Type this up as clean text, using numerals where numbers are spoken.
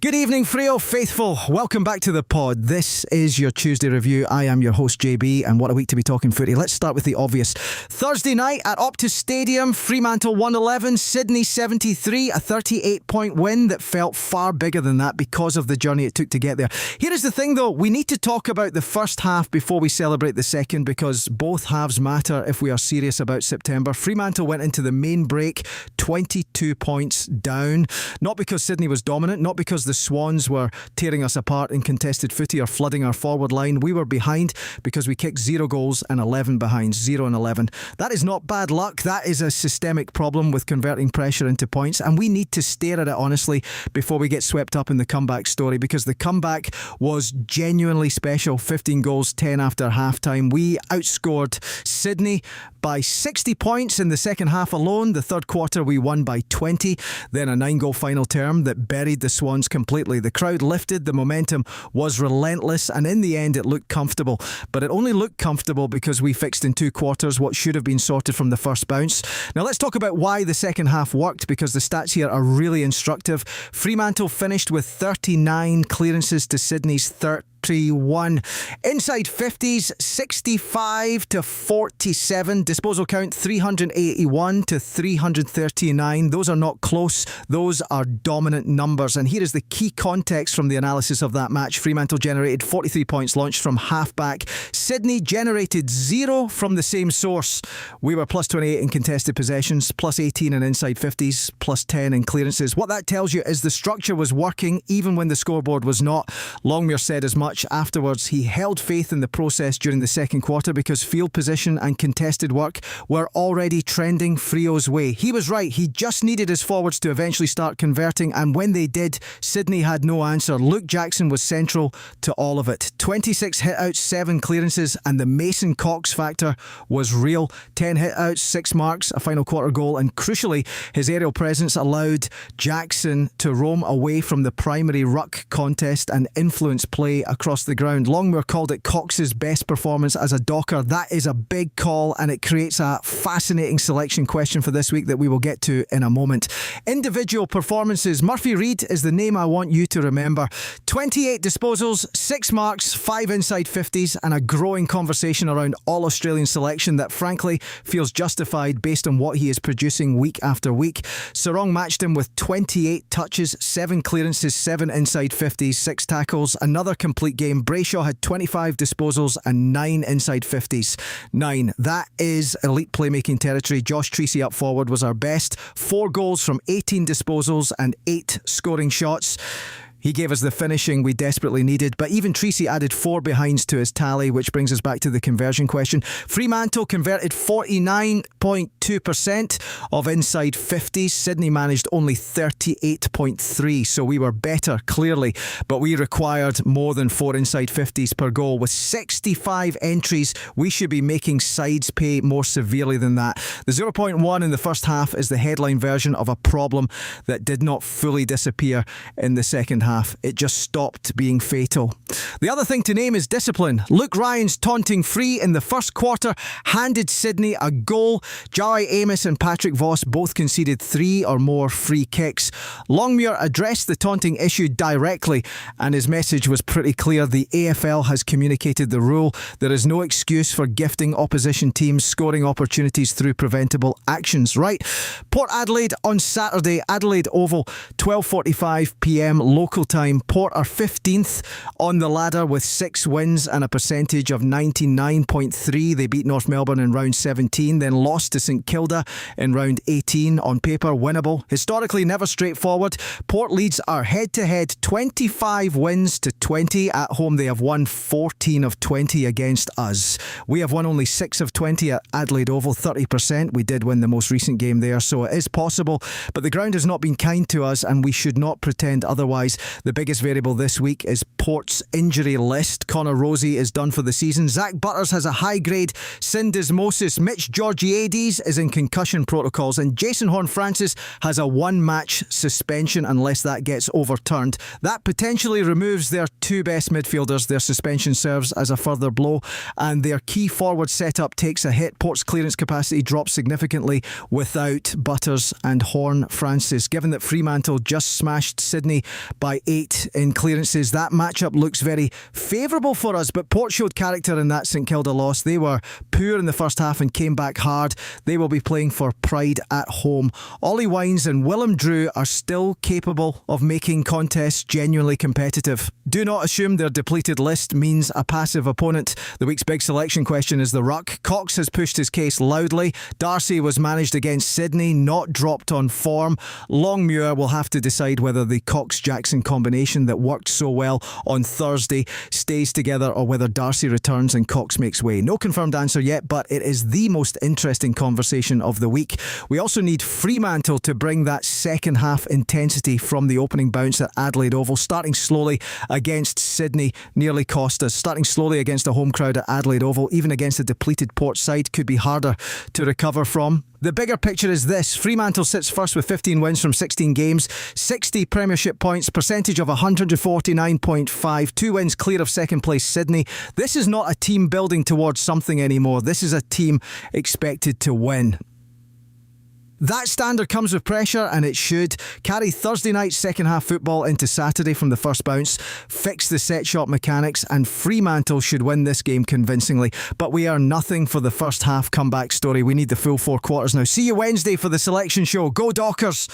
Good evening, Freo faithful. Welcome back to the pod. This is your Tuesday review. I am your host, JB, and what a week to be talking footy. Let's start with the obvious. Thursday night at Optus Stadium, Fremantle 111, Sydney 73, a 38-point win that felt far bigger than that because of the journey it took to get there. Here is the thing, though. We need to talk about the first half before we celebrate the second, because both halves matter if we are serious about September. Fremantle went into the main break 22 points down. Not because Sydney was dominant, not because the Swans were tearing us apart in contested footy or flooding our forward line. We were behind because we kicked 0 goals and 11 behind, 0 and 11. That is not bad luck. That is a systemic problem with converting pressure into points, and we need to stare at it honestly before we get swept up in the comeback story, because the comeback was genuinely special. 15 goals, 10 after half-time. We outscored Sydney by 60 points in the second half alone. The third quarter we won by 20. Then a 9-goal final term that buried the Swans completely. The crowd lifted, the momentum was relentless, and in the end it looked comfortable. But it only looked comfortable because we fixed in 2 quarters what should have been sorted from the first bounce. Now let's talk about why the second half worked, because the stats here are really instructive. Fremantle finished with 39 clearances to Sydney's 31. Inside 50s, 65 to 47. Disposal count 381 to 339. Those are not close. Those are dominant numbers. And here is the key context from the analysis of that match. Fremantle generated 43 points launched from half-back. Sydney generated 0 from the same source. We were plus 28 in contested possessions, plus 18 in inside 50s, plus 10 in clearances. What that tells you is the structure was working even when the scoreboard was not. Longmuir said as much afterwards. He held faith in the process during the second quarter because field position and contested work were already trending Freo's way. He was right. He just needed his forwards to eventually start converting, and when they did, Sydney had no answer. Luke Jackson was central to all of it. 26 hit-outs, 7 clearances, and the Mason Cox factor was real. 10 hit-outs, 6 marks, a final quarter goal, and crucially, his aerial presence allowed Jackson to roam away from the primary ruck contest and influence play across the ground. Longmuir called it Cox's best performance as a Docker. That is a big call, and it creates a fascinating selection question for this week that we will get to in a moment. Individual performances. Murphy Reid is the name I want you to remember. 28 disposals, 6 marks, 5 inside 50s, and a growing conversation around all Australian selection that frankly feels justified based on what he is producing week after week. Serong matched him with 28 touches, 7 clearances, 7 inside 50s, 6 tackles, another complete game. Brayshaw had 25 disposals and 9 inside 50s. 9. That is elite playmaking territory. Josh Treacy up forward was our best. 4 goals from 18 disposals and 8 scoring shots. He gave us the finishing we desperately needed, but even Treacy added 4 behinds to his tally, which brings us back to the conversion question. Fremantle converted 49.2% of inside 50s. Sydney managed only 38.3%, so we were better, clearly, but we required more than 4 inside 50s per goal. With 65 entries, we should be making sides pay more severely than that. The 0.1 in the first half is the headline version of a problem that did not fully disappear in the second half. It just stopped being fatal. The other thing to name is discipline. Luke Ryan's taunting free in the first quarter handed Sydney a goal. Jai Amos and Patrick Voss both conceded 3 or more free kicks. Longmuir addressed the taunting issue directly, and his message was pretty clear. The AFL has communicated the rule. There is no excuse for gifting opposition teams scoring opportunities through preventable actions. Right. Port Adelaide on Saturday, Adelaide Oval, 12:45pm local time. Port are 15th on the ladder with 6 wins and a percentage of 99.3. They beat North Melbourne in round 17, then lost to St Kilda in round 18. On paper, winnable. Historically, never straightforward. Port leads are head-to-head 25 wins to 20. At home, they have won 14 of 20 against us. We have won only 6 of 20 at Adelaide Oval, 30%. We did win the most recent game there, so it is possible. But the ground has not been kind to us, and we should not pretend otherwise. The biggest variable this week is Port's injury list. Connor Rosie is done for the season. Zach Butters has a high-grade syndesmosis. Mitch Georgiades is in concussion protocols. And Jason Horne-Francis has a 1-match suspension unless that gets overturned. That potentially removes their 2 best midfielders. Their suspension serves as a further blow, and their key forward setup takes a hit. Port's clearance capacity drops significantly without Butters and Horne-Francis. Given that Fremantle just smashed Sydney by 8 in clearances. That matchup looks very favourable for us, but Port showed character in that St Kilda loss. They were poor in the first half and came back hard. They will be playing for pride at home. Ollie Wines and Willem Drew are still capable of making contests genuinely competitive. Do not assume their depleted list means a passive opponent. The week's big selection question is the ruck. Cox has pushed his case loudly. Darcy was managed against Sydney, not dropped on form. Longmuir will have to decide whether the Cox-Jackson combination that worked so well on Thursday stays together or whether Darcy returns and Cox makes way. No confirmed answer yet, but it is the most interesting conversation of the week. We also need Fremantle to bring that second half intensity from the opening bounce at Adelaide Oval. Starting slowly against Sydney nearly cost us. Starting slowly against a home crowd at Adelaide Oval, even against a depleted Port side, could be harder to recover from. The bigger picture is this. Fremantle sits first with 15 wins from 16 games, 60 premiership points, percentage of 149.5, 2 wins clear of second place Sydney. This is not a team building towards something anymore. This is a team expected to win. That standard comes with pressure, and it should. Carry Thursday night second half football into Saturday from the first bounce, fix the set shot mechanics, and Fremantle should win this game convincingly. But we are nothing for the first half comeback story. We need the full 4 quarters now. See you Wednesday for the selection show. Go Dockers!